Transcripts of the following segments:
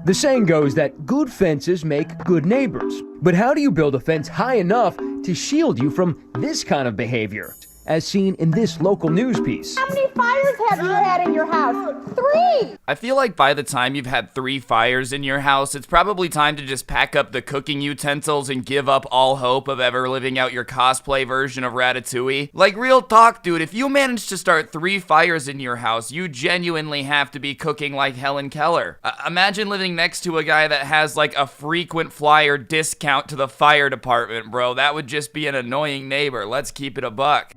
The saying goes that good fences make good neighbors. But how do you build a fence high enough to shield you from this kind of behavior? As seen in this local news piece. How many fires have you had in your house? 3! I feel like by the time you've had 3 fires in your house, it's probably time to just pack up the cooking utensils and give up all hope of ever living out your cosplay version of Ratatouille. Like, real talk, dude, if you manage to start 3 fires in your house, you genuinely have to be cooking like Helen Keller. Imagine living next to a guy that has like a frequent flyer discount to the fire department, bro. That would just be an annoying neighbor. Let's keep it a buck.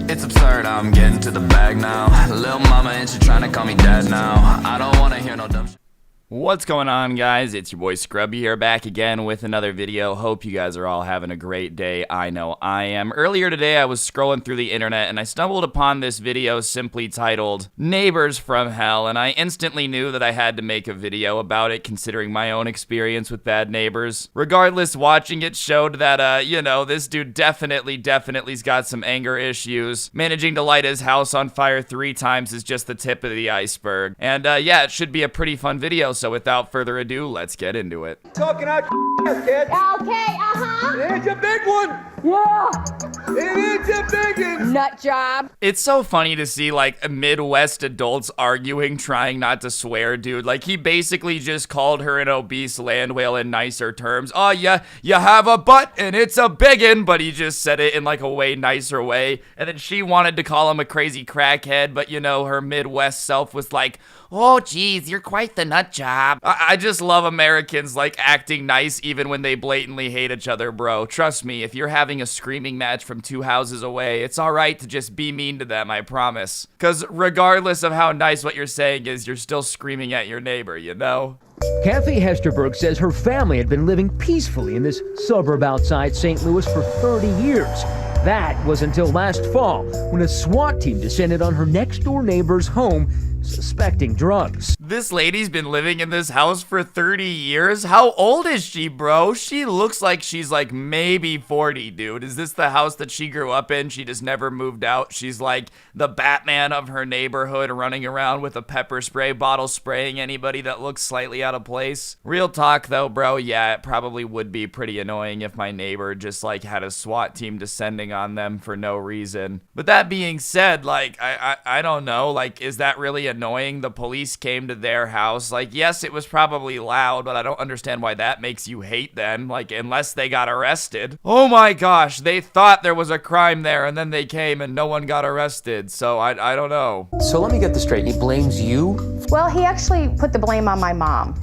It's absurd, I'm getting to the bag now. Lil' mama and she tryna call me dad now. I don't wanna hear no dumb shit. What's going on, guys? It's your boy Scrubae here, back again with another video. Hope you guys are all having a great day. I know I am. Earlier today, I was scrolling through the internet and I stumbled upon this video simply titled Neighbors from Hell, and I instantly knew that I had to make a video about it considering my own experience with bad neighbors. Regardless, watching it showed that, you know, this dude definitely's got some anger issues. Managing to light his house on fire 3 times is just the tip of the iceberg. And, yeah, it should be a pretty fun video. So without further ado, let's get into it. Talking out your kid. Okay, It's a big one. Yeah. It is a big one. Nut job. It's so funny to see, like, Midwest adults arguing, trying not to swear, dude. Like, he basically just called her an obese land whale in nicer terms. Oh, yeah, you have a butt, and it's a biggin', but he just said it in, like, a way nicer way. And then she wanted to call him a crazy crackhead, but, you know, her Midwest self was like, oh, geez, you're quite the nut job. I just love Americans, like, acting nice even when they blatantly hate each other, bro. Trust me, if you're having a screaming match from 2 houses away, it's alright to just be mean to them, I promise. Because regardless of how nice what you're saying is, you're still screaming at your neighbor, you know? Kathy Hesterberg says her family had been living peacefully in this suburb outside St. Louis for 30 years. That was until last fall, when a SWAT team descended on her next-door neighbor's home, suspecting drugs. This lady's been living in this house for 30 years? How old is she, bro? She looks like she's like maybe 40, dude. Is this the house that she grew up in? She just never moved out. She's like the Batman of her neighborhood, running around with a pepper spray bottle spraying anybody that looks slightly out of place. Real talk though, bro, yeah, it probably would be pretty annoying if my neighbor just like had a SWAT team descending on them for no reason. But that being said, like, I don't know, like, is that really annoying? The police came to their house. Like, yes, it was probably loud, but I don't understand why that makes you hate them, like, unless they got arrested. Oh my gosh, they thought there was a crime there and then they came and no one got arrested, so I don't know. So let me get this straight, he blames you? Well, he actually put the blame on my mom.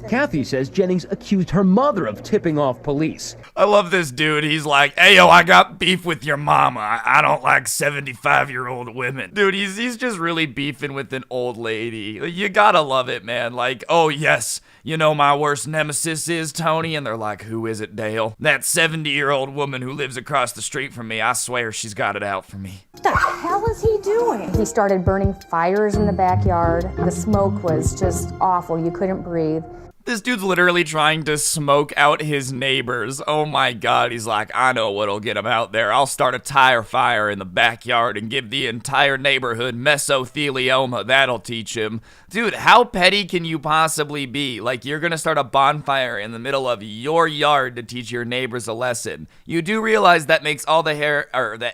Kathy says Jennings accused her mother of tipping off police. I love this dude. He's like, hey, yo, I got beef with your mama. I don't like 75-year-old women. Dude, he's just really beefing with an old lady. You gotta love it, man. Like, oh, yes, you know my worst nemesis is Tony? And they're like, who is it, Dale? That 70-year-old woman who lives across the street from me. I swear she's got it out for me. What the hell is he doing? He started burning fires in the backyard. The smoke was just awful. You couldn't breathe. This dude's literally trying to smoke out his neighbors. Oh my god, he's like, I know what'll get him out there. I'll start a tire fire in the backyard and give the entire neighborhood mesothelioma. That'll teach him. Dude, how petty can you possibly be? Like, you're gonna start a bonfire in the middle of your yard to teach your neighbors a lesson. You do realize that makes all the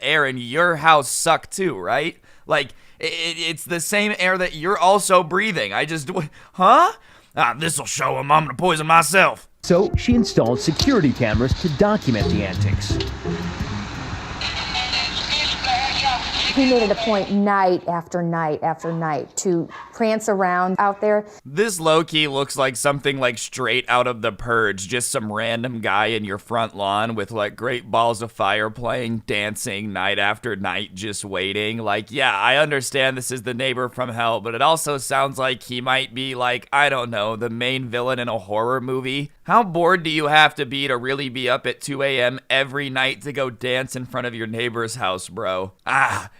air in your house suck too, right? Like, it's the same air that you're also breathing. Huh? This'll show him I'm gonna poison myself. So she installed security cameras to document the antics. He made it a point night after night after night to prance around out there. This low-key looks like something like straight out of The Purge. Just some random guy in your front lawn with like great balls of fire playing, dancing night after night, just waiting. Like, yeah, I understand this is the neighbor from hell, but it also sounds like he might be like, I don't know, the main villain in a horror movie. How bored do you have to be really be up at 2 a.m. every night to go dance in front of your neighbor's house, bro?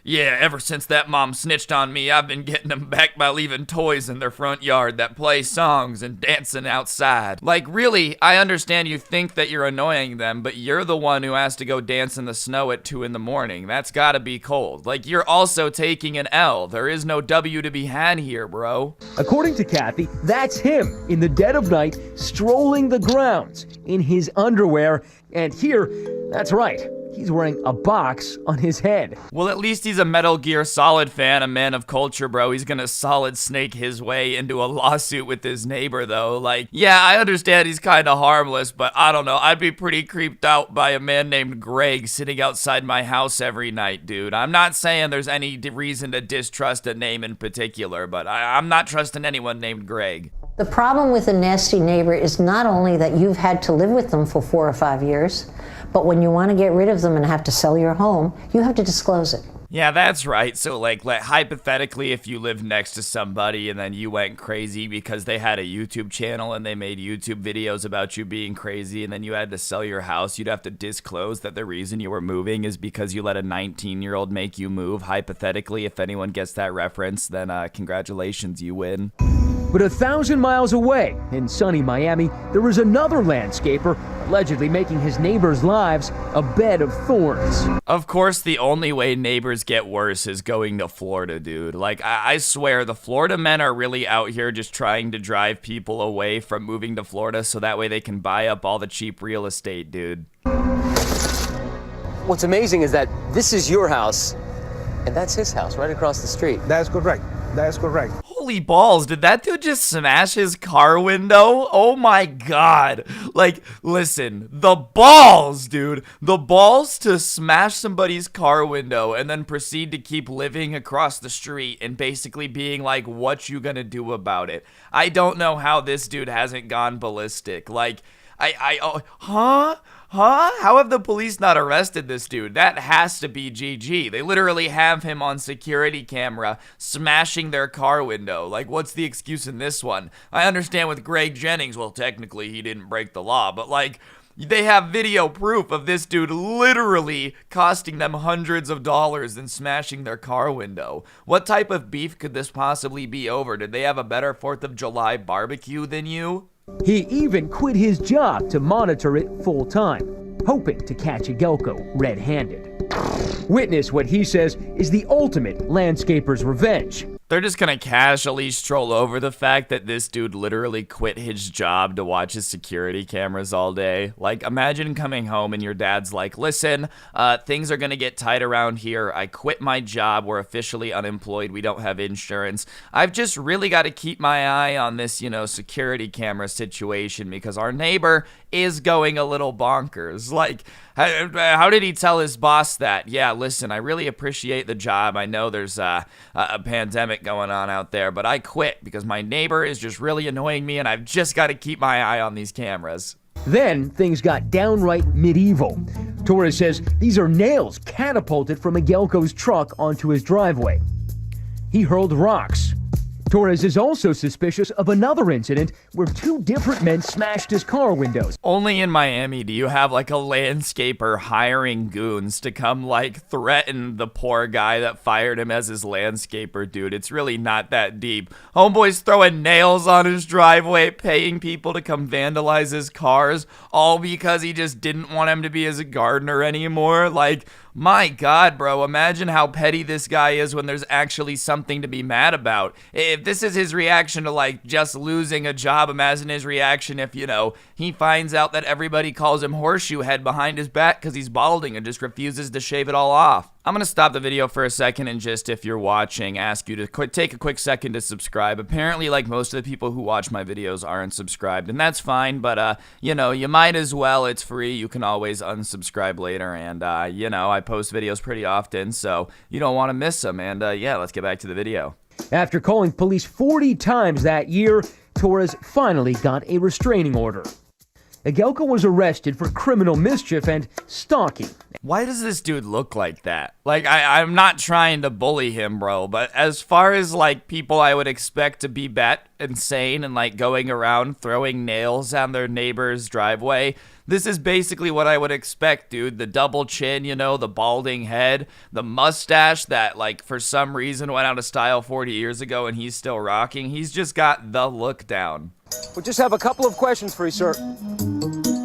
Yeah, ever since that mom snitched on me, I've been getting them back by leaving toys in their front yard that play songs and dancing outside. Like, really, I understand you think that you're annoying them, but you're the one who has to go dance in the snow at 2 in the morning. That's gotta be cold. Like, you're also taking an L. There is no W to be had here, bro. According to Kathy, that's him in the dead of night strolling the grounds in his underwear. And here, that's right, he's wearing a box on his head. Well, at least he's a Metal Gear Solid fan, a man of culture, bro. He's gonna Solid Snake his way into a lawsuit with his neighbor, though. Like, yeah, I understand he's kinda harmless, but I don't know. I'd be pretty creeped out by a man named Greg sitting outside my house every night, dude. I'm not saying there's any reason to distrust a name in particular, but I'm not trusting anyone named Greg. The problem with a nasty neighbor is not only that you've had to live with them for 4 or 5 years, but when you want to get rid of them and have to sell your home, you have to disclose it. Yeah, that's right. So, like, hypothetically, if you lived next to somebody and then you went crazy because they had a YouTube channel and they made YouTube videos about you being crazy and then you had to sell your house, you'd have to disclose that the reason you were moving is because you let a 19-year-old make you move. Hypothetically, if anyone gets that reference, then congratulations, you win. But 1,000 miles away, in sunny Miami, there is another landscaper allegedly making his neighbors' lives a bed of thorns. Of course, the only way neighbors get worse is going to Florida, dude. Like, I swear, the Florida men are really out here just trying to drive people away from moving to Florida so that way they can buy up all the cheap real estate, dude. What's amazing is that this is your house, and that's his house right across the street. That's correct. That's correct. Holy balls, did that dude just smash his car window? Oh my god. Like, listen, the balls, dude. The balls to smash somebody's car window and then proceed to keep living across the street and basically being like, what you gonna do about it? I don't know how this dude hasn't gone ballistic. Like, huh? How have the police not arrested this dude? That has to be GG. They literally have him on security camera smashing their car window. Like, what's the excuse in this one? I understand with Greg Jennings, well, technically he didn't break the law, but like, they have video proof of this dude literally costing them hundreds of dollars and smashing their car window. What type of beef could this possibly be over? Did they have a better 4th of July barbecue than you? He even quit his job to monitor it full-time, hoping to catch a Gelko red-handed. Witness what he says is the ultimate landscaper's revenge. They're just gonna casually stroll over the fact that this dude literally quit his job to watch his security cameras all day. Like, imagine coming home and your dad's like, listen, things are gonna get tight around here. I quit my job. We're officially unemployed. We don't have insurance. I've just really got to keep my eye on this, security camera situation because our neighbor is going a little bonkers. Like, how did he tell his boss that? Yeah, listen, I really appreciate the job. I know there's a pandemic going on out there, but I quit because my neighbor is just really annoying me and I've just got to keep my eye on these cameras. Then things got downright medieval. Torres says these are nails catapulted from a Gelko's truck onto his driveway. He hurled rocks. Torres is also suspicious of another incident where 2 different men smashed his car windows. Only in Miami do you have like a landscaper hiring goons to come like threaten the poor guy that fired him as his landscaper, dude. It's really not that deep. Homeboy's throwing nails on his driveway, paying people to come vandalize his cars, all because he just didn't want him to be his gardener anymore. Like, my God, bro, imagine how petty this guy is when there's actually something to be mad about. If this is his reaction to, like, just losing a job, imagine his reaction if, he finds out that everybody calls him Horseshoe Head behind his back because he's balding and just refuses to shave it all off. I'm going to stop the video for a second and just, if you're watching, ask you to take a quick second to subscribe. Apparently, like most of the people who watch my videos aren't subscribed, and that's fine, but, you might as well. It's free. You can always unsubscribe later, and, I post videos pretty often, so you don't want to miss them, and, yeah, let's get back to the video. After calling police 40 times that year, Torres finally got a restraining order. Agelka was arrested for criminal mischief and stalking. Why does this dude look like that? Like, I'm not trying to bully him, bro, but as far as, like, people I would expect to be insane and, like, going around throwing nails on their neighbor's driveway, this is basically what I would expect, dude. The double chin, you know, the balding head, the mustache that, like, for some reason went out of style 40 years ago and he's still rocking. He's just got the look down. We just have a couple of questions for you, sir.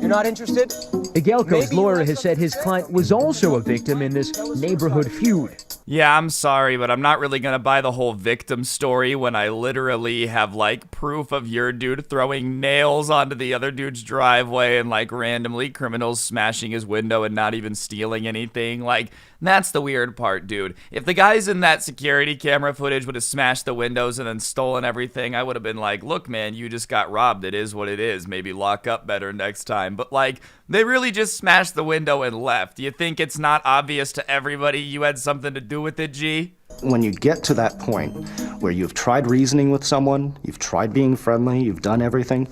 You're not interested? Agelka's lawyer has said his client was also a victim in this neighborhood feud. Yeah, I'm sorry, but I'm not really gonna buy the whole victim story when I literally have, like, proof of your dude throwing nails onto the other dude's driveway and, like, randomly criminals smashing his window and not even stealing anything. Like, that's the weird part, dude. If the guys in that security camera footage would have smashed the windows and then stolen everything, I would have been like, look, man, you just got robbed. It is what it is. Maybe lock up better next time. But, like, they really just smashed the window and left. You think it's not obvious to everybody you had something to do with it, G? When you get to that point where you've tried reasoning with someone, you've tried being friendly, you've done everything,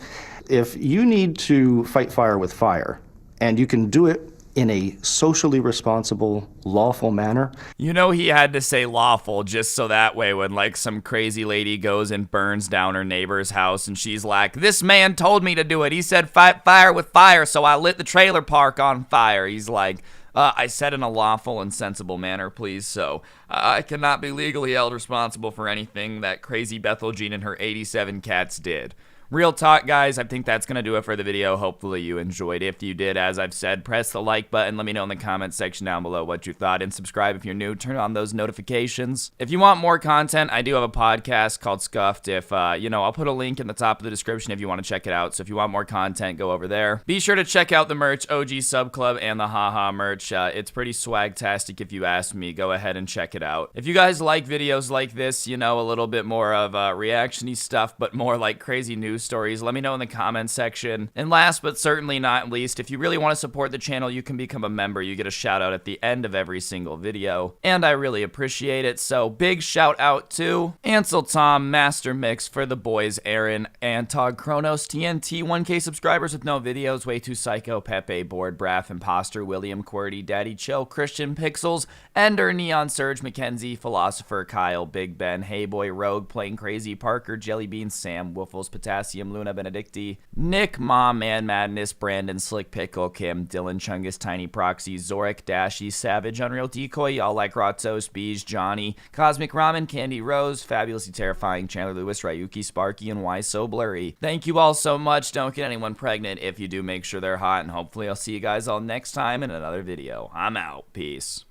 if you need to fight fire with fire, and you can do it in a socially responsible, lawful manner. You know he had to say lawful just so that way when, like, some crazy lady goes and burns down her neighbor's house and she's like, this man told me to do it. He said fight fire with fire, so I lit the trailer park on fire. He's like, I said in a lawful and sensible manner, please, so I cannot be legally held responsible for anything that crazy Bethel Jean and her 87 cats did. Real talk, guys, I think that's going to do it for the video. Hopefully you enjoyed. If you did, as I've said, press the like button. Let me know in the comments section down below what you thought. And subscribe if you're new. Turn on those notifications. If you want more content, I do have a podcast called Scuffed. I'll put a link in the top of the description if you want to check it out. So if you want more content, go over there. Be sure to check out the merch, OG Sub Club and the Haha merch. It's pretty swag-tastic if you ask me. Go ahead and check it out. If you guys like videos like this, a little bit more of reaction-y stuff, but more like crazy news stories, let me know in the comments section. And last but certainly not least, if you really want to support the channel, you can become a member. You get a shout out at the end of every single video, and I really appreciate it. So big shout out to Ansel Tom, Master Mix, For the Boys, Aaron, Antog, Kronos, TNT, 1K subscribers with no videos, Way Too Psycho, Pepe, Board, Braff, Imposter, William, QWERTY, Daddy Chill, Christian Pixels, Ender, Neon Surge, Mackenzie, Philosopher, Kyle, Big Ben, Hey Boy, Rogue, Playing Crazy, Parker, Jellybean, Sam, Wiffles, Potassium, Luna, Benedicti, Nick, Mom, Man Madness, Brandon, Slick Pickle, Kim, Dylan, Chungus, Tiny Proxy, Zorik, Dashy, Savage, Unreal Decoy, Y'all Like Rottos, Beej, Johnny, Cosmic Ramen, Candy Rose, Fabulously Terrifying, Chandler Lewis, Ryuki, Sparky, and Why So Blurry. Thank you all so much. Don't get anyone pregnant. If you do, make sure they're hot, and hopefully I'll see you guys all next time in another video. I'm out. Peace.